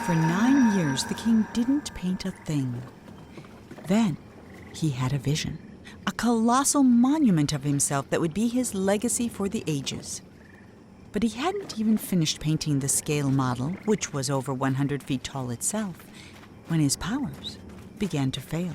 For 9 years, the king didn't paint a thing. Then he had a vision, a colossal monument of himself that would be his legacy for the ages. But he hadn't even finished painting the scale model, which was over 100 feet tall itself, when his powers began to fail.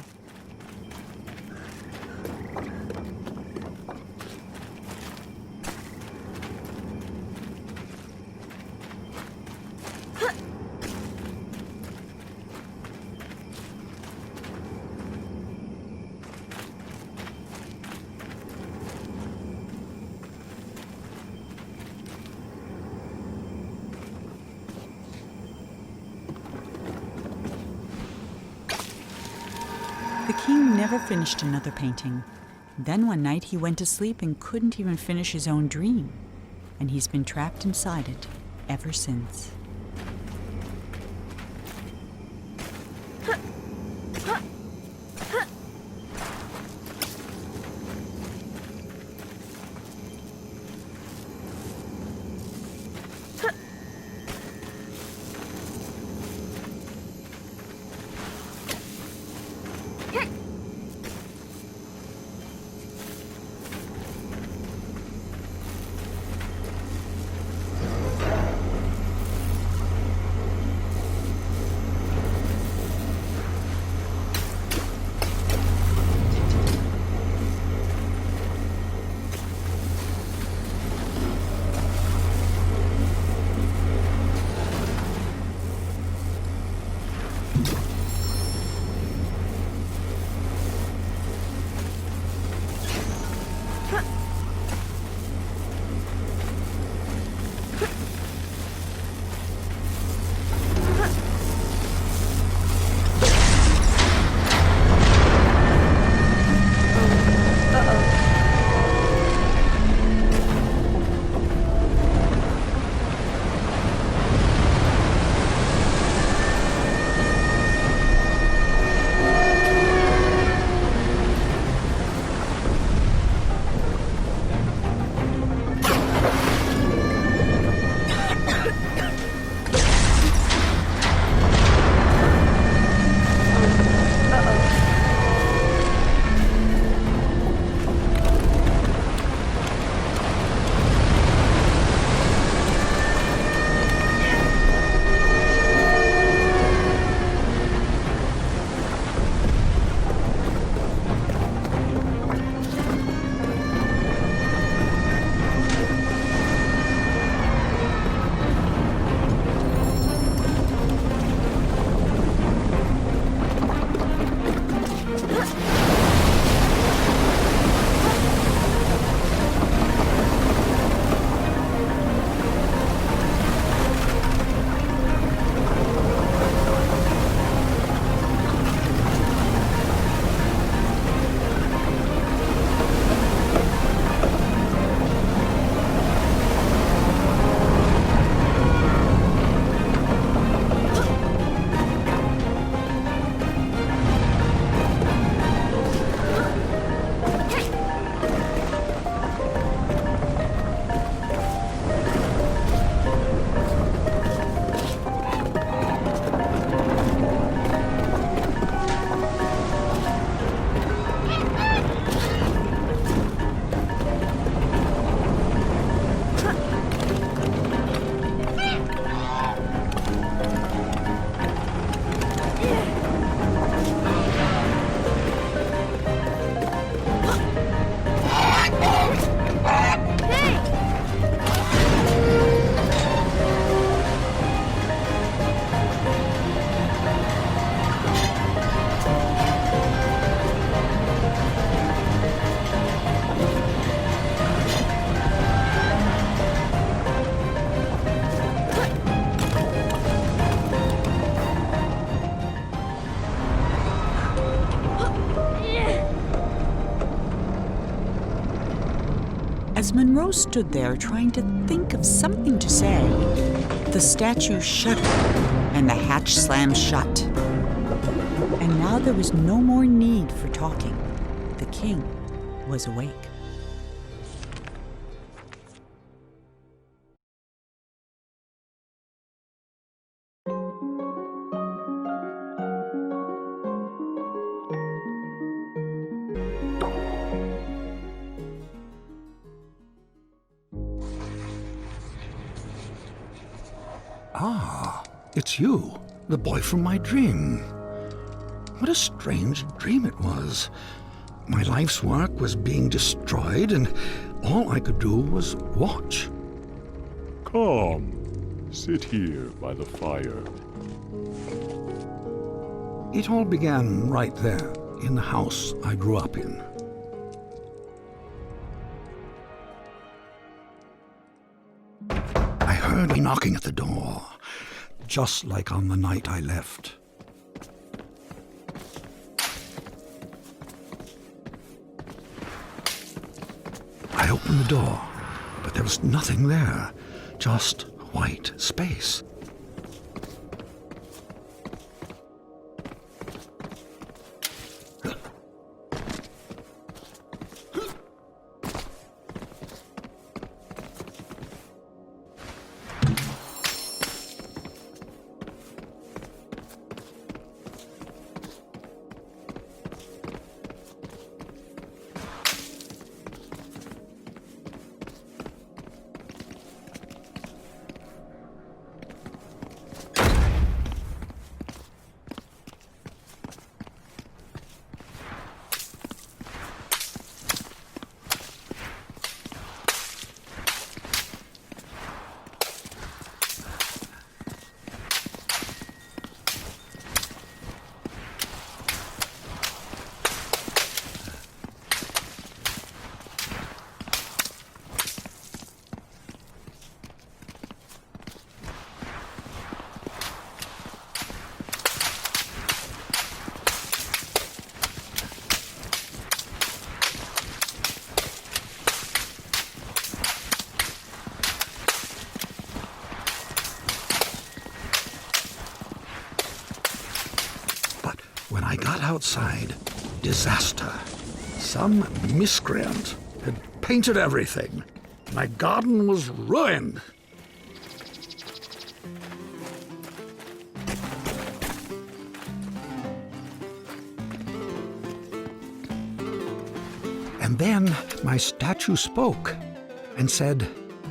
The king never finished another painting. Then one night he went to sleep and couldn't even finish his own dream. And he's been trapped inside it ever since. As Monroe stood there trying to think of something to say, the statue shuddered and the hatch slammed shut. And now there was no more need for talking. The king was awake. Ah, it's you, the boy from my dream. What a strange dream it was. My life's work was being destroyed, and all I could do was watch. Come, sit here by the fire. It all began right there, in the house I grew up in. I heard a knocking at the door, just like on the night I left. I opened the door, but there was nothing there, just white space. When I got outside, disaster. Some miscreant had painted everything. My garden was ruined. And then my statue spoke and said,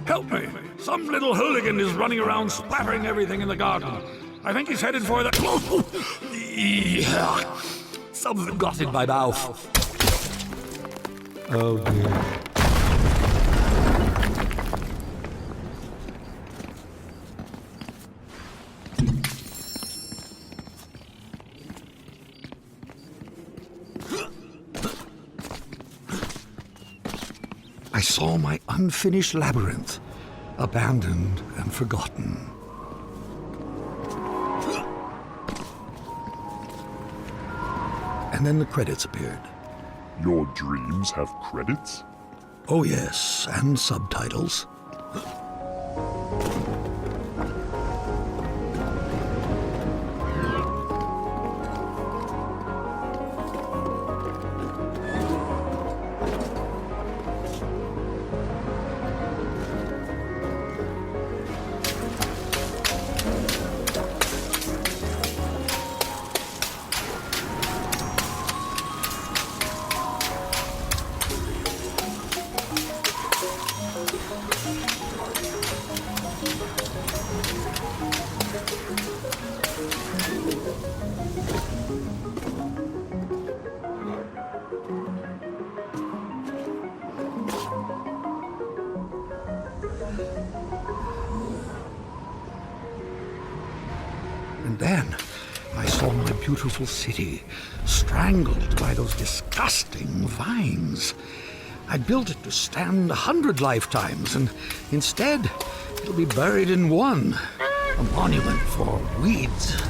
"Help me! Some little hooligan is running around splattering everything in the garden. I think he's headed for the... Something got in my mouth. Oh dear. I saw my unfinished labyrinth, abandoned and forgotten. And then the credits appeared. Your dreams have credits? Oh yes, and subtitles. And then I saw my beautiful city strangled by those disgusting vines. I built it to stand 100 lifetimes, and instead it'll be buried in one, a monument for weeds.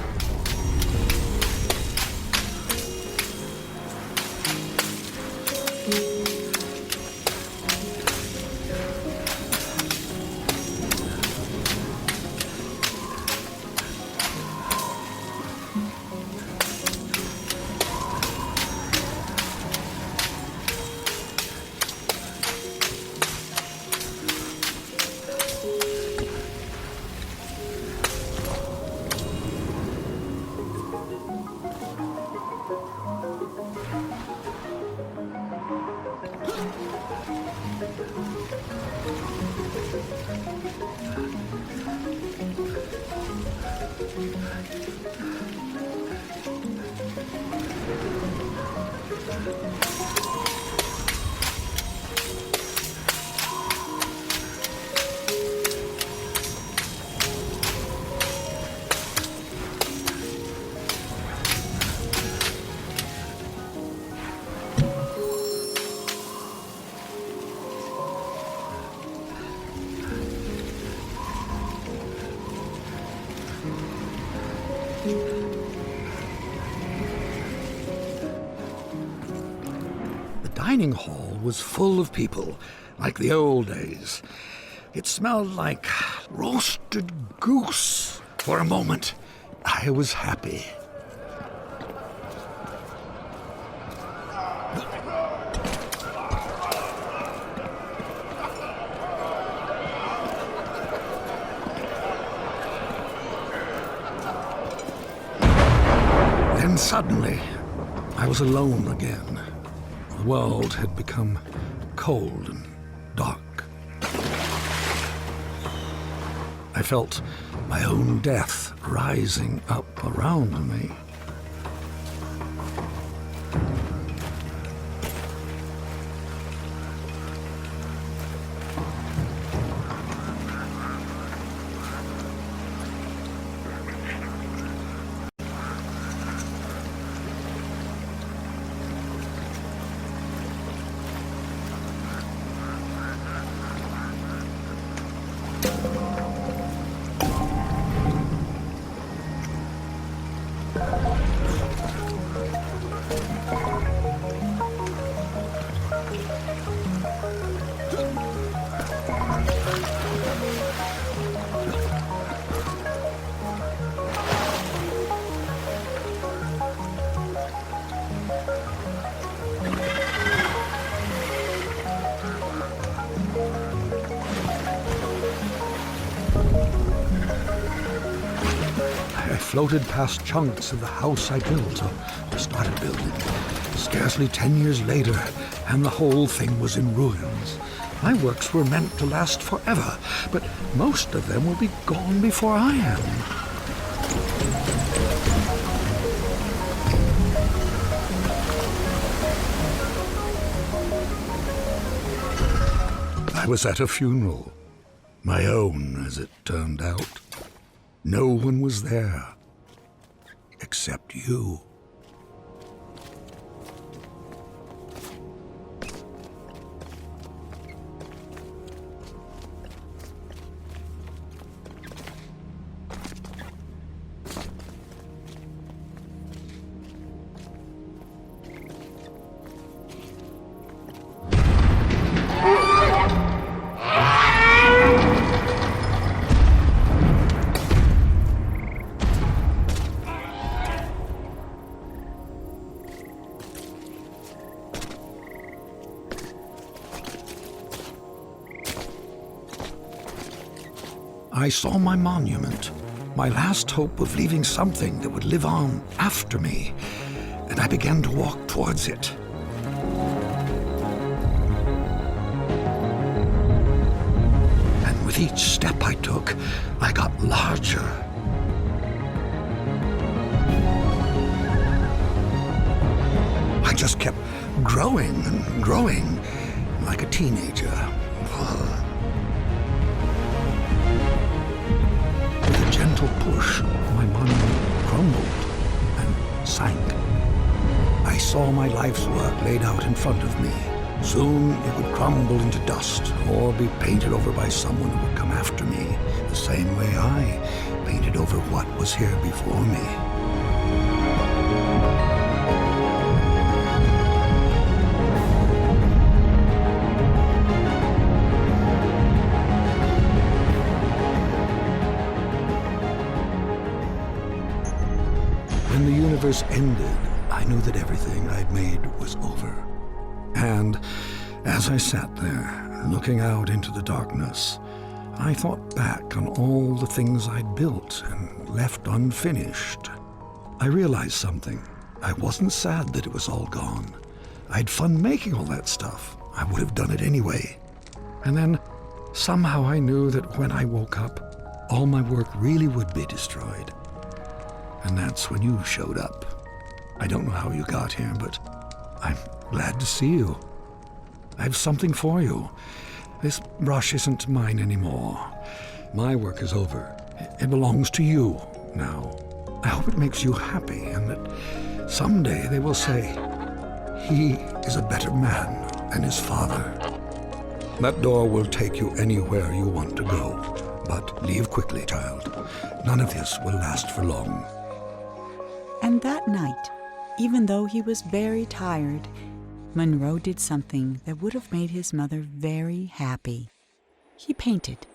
dining hall was full of people, like the old days. It smelled like roasted goose. For a moment, I was happy. Then suddenly, I was alone again. The world had become cold and dark. I felt my own death rising up around me. I floated past chunks of the house I built, or started building. Scarcely 10 years later, and the whole thing was in ruins. My works were meant to last forever, but most of them will be gone before I am. I was at a funeral. My own, as it turned out. No one was there, except you. I saw my monument, my last hope of leaving something that would live on after me, and I began to walk towards it. And with each step I took, I got larger. I just kept growing and growing, like a teenager. Gentle push, my monument crumbled and sank. I saw my life's work laid out in front of me. Soon it would crumble into dust or be painted over by someone who would come after me, the same way I painted over what was here before me. When the universe ended, I knew that everything I'd made was over. And as I sat there, looking out into the darkness, I thought back on all the things I'd built and left unfinished. I realized something. I wasn't sad that it was all gone. I had fun making all that stuff. I would have done it anyway. And then, somehow I knew that when I woke up, all my work really would be destroyed. And that's when you showed up. I don't know how you got here, but I'm glad to see you. I have something for you. This brush isn't mine anymore. My work is over. It belongs to you now. I hope it makes you happy and that someday they will say, he is a better man than his father. That door will take you anywhere you want to go. But leave quickly, child. None of this will last for long. And that night, even though he was very tired, Monroe did something that would have made his mother very happy. He painted.